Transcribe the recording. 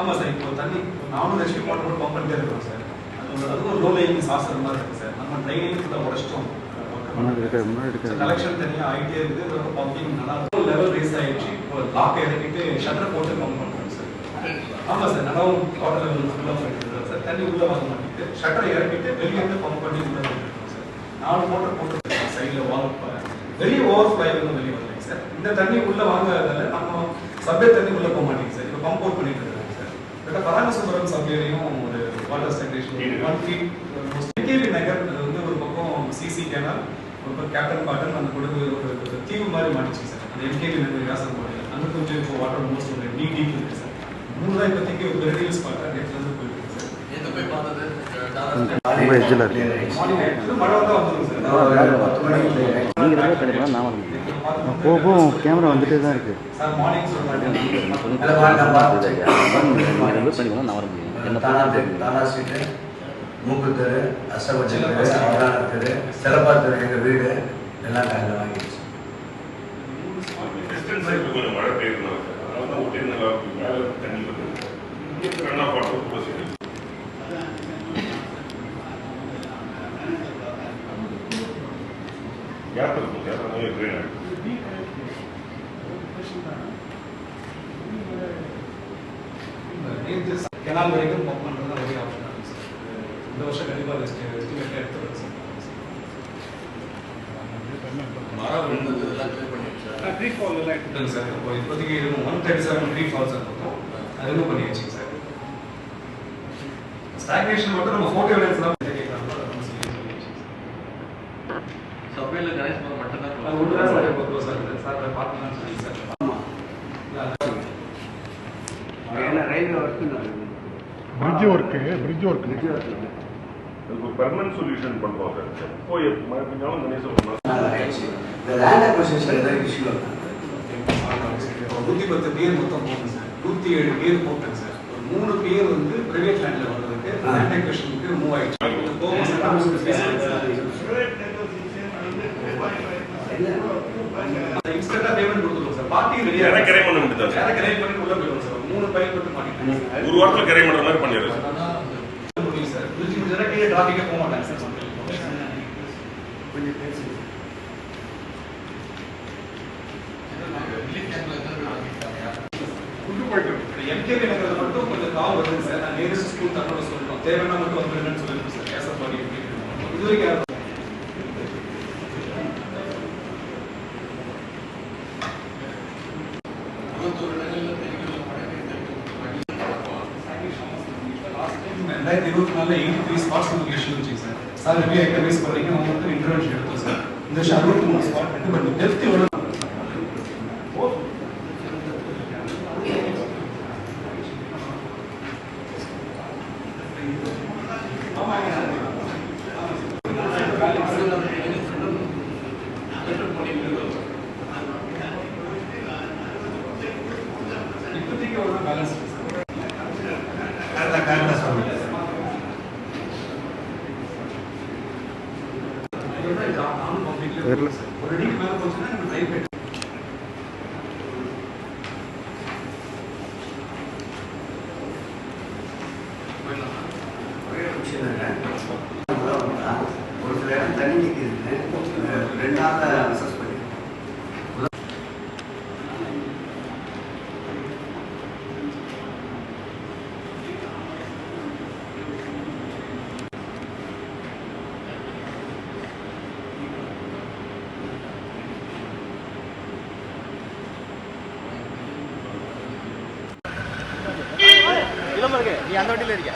ஆமாம் சார். இப்போ தண்ணி 400 HP மோட்டர் போட்டு பம்ப் பண்ணிட்டே இருக்கிறோம் சார். அது ஒரு லோ லைனிங் சாசர் மாதிரி இருக்குது சார். நம்ம ட்ரைனிங் ஃபுல்லாக உடச்சிட்டோம். கலெக்ஷன் தனியாக ஆகிட்டே இருக்குது. பம்பிங் நல்லா லெவல் ரேஸ் ஆகிடுச்சு. இப்போ லாக்கை இறக்கிட்டு ஷட்டரை போட்டு பம்ப் பண்ணுறோம் சார். ஆமாம் சார். நல்லாவும் வாட்டர் லெவல் ஃபுல்லாக பண்ணிட்டு சார். தண்ணி உள்ளே வாங்க மாட்டேங்குது. ஷட்டரை இறக்கிட்டு வெளியே வந்து பம்ப் பண்ணி உள்ளே வந்துருக்கோம் சார். 4 மோட்டர் போட்டு சைடில் வால் வெளியே ஓவர்ஃப்ளோ வந்து வெளியே வரலைங்க சார். இந்த தண்ணி உள்ளே வாங்காததால நம்ம சப்ளை தண்ணி உள்ளே போக மாட்டேங்குது சார். இப்போ பம்ப் அவுட் பண்ணிட்டு இருக்காங்க சார். இப்போ பராமசுபுரம் சப்ளைலையும் ஒரு வாட்டர் ஸ்டேஷன் 1 feet என்கேவி நகர் அது வந்து ஒரு பக்கம் சிசி கேனால் ஒரு பக்கம் கேப்டன் காட்டன் அந்த கொடுத்து ஒரு தீவு மாதிரி மாட்டிச்சு சார். அந்த என்கேவி நகர் வியாசம் போடையில் அங்கே கொஞ்சம் இப்போ வாட்டர் மோஸ்ட் ஒரு டீப் இருக்குது சார். 3 தான் இப்போதைக்கு ஒரு ரெடியூஸ் பார்த்தா நேற்றுலேருந்து போயிருக்கு சார். போய் பார்த்தது ரொம்ப எஜ்ஜில் இருக்கு. மழை வந்தால் வந்துடும் சார். நீங்கள் தான் கிடைக்கலாம். நான் போகும் கேமரா வந்துட்டே தான் இருக்குது சார். மார்னிங் சொல்லுங்கள். பண்ணிக்கலாம். நான் வர முடியும். என்ன தானா ஸ்ட்ரீட்டு, மூக்குத்தெரு, அஷ்டபட்சம் தெரு, அவதான தெரு, செலப்பாத்தெரு, எங்கள் வீடு எல்லாம் காலையில் வாங்கிடுச்சு. கொஞ்சம் மழை பெய்யுதுனால அதனால தான் ஒட்டி நல்லா மேலே தண்ணி வருது. ரெண்டா பாட்டு போச்சு. கேப் இருக்கும். கேப் ட்ரெயின் ஆகிடும். கெனால் வரைக்கும் பம்ப் பண்ணுறது தான் ஒரே ஆப்ஷன் இருக்குது சார். இந்த வருஷம் கண்டிப்பாக எஸ்டிமேட்டாக எடுத்துருக்கேன் சார். மரம் விழுந்தது எல்லாம் கிளியர் பண்ணிடுச்சு. ட்ரீ ஃபால் எல்லாம் எடுத்துட்டாங்க சார். இப்போ இப்போதைக்கு 137 ட்ரீ ஃபால்ஸ் இருக்கும். அது ரிமூவ் பண்ணி வச்சுங்க சார். ஸ்டாக்னேஷன் மட்டும் நம்ம ஃபோட்டோ எவிடன்ஸ்லாம் கேட்குறாங்க. சபையில் கணேஷ் மட்டும்தான் அது ஒன்று தான் சார் இப்போ க்ளோஸ் ஆகுது சார். பார்த்துலாம் சொல்லி சார். ஏன்னா ரயில்வே ஒர்க்கு அதுக்கு ஒரு பெர்மனன்ட் சொல்யூஷன் பண்ணுவோம் சார். போய் மழை பெஞ்சாலும் தண்ணி சொல்லணும். இந்த லேண்ட் அக்விசிஷன் ஏதாவது இஷ்யூ 110 பேர் மொத்தம் போகணும் சார். 107 பேர் போட்டேன் சார். ஒரு 3 பேர் வந்து பிரைவேட் லேண்டில் வர்றதுக்கு லேண்ட் அக்விசிஷனுக்கு மூவ் ஆயிடுச்சு. இன்ஸ்டன்ட்டாக பேமெண்ட் கொடுத்துருவோம் சார். பார்ட்டி ரெடியாக யாரை கரை பண்ண முடியாது சார். யாரை கரை பண்ணிட்டு உள்ள போயிடுவோம் சார். 3 பைக் மட்டும் மாட்டிட்டாங்க சார். ஒரு வாரத்தில் கரை பண்ணுற மாதிரி பண்ணிடுறேன் சார். முடியும் சார். பிரிட்ஜ் முடிஞ்சா கீழே டிராஃபிக்கே போக மாட்டாங்க சார். கொஞ்சம் பேசி எம்கேபி நகரில் மட்டும் கொஞ்சம் கால் வருது சார். நான் நேரஸ்ட் ஸ்கூல் தன்னோட சொல்லிட்டோம். தேவைன்னா மட்டும் வந்துருங்கன்னு சொல்லியிருக்கோம் சார். கேஸ் பாடி இது வரைக்கும் ரெண்டாயிரத்தி 24 83 ஸ்பாட்ஸ் லொகேஷன் வச்சு சார். சார் எப்படி எக்ஸ்பீரியன்ஸ் பண்ணுறீங்க அவங்க மட்டும் இன்டர்வென்ஷன் எடுத்தோம் சார். இந்த 63 ஸ்பாட் வந்து பட் டெப்த் எவ்வளோ இப்போதைக்கு ஒரு பேலன்ஸ் கரெக்டாக சொல்லுங்கள். ஒரு அடிக்கு மேலே போச்சுன்னா நம்ம டைப் ஒரே ஒரு விஷயம் ஒரு சில இடம் தண்ணி நிற்கிது. 2 நாளில் அசஸ் பண்ணி நீ அந்த வண்டியில் இருக்க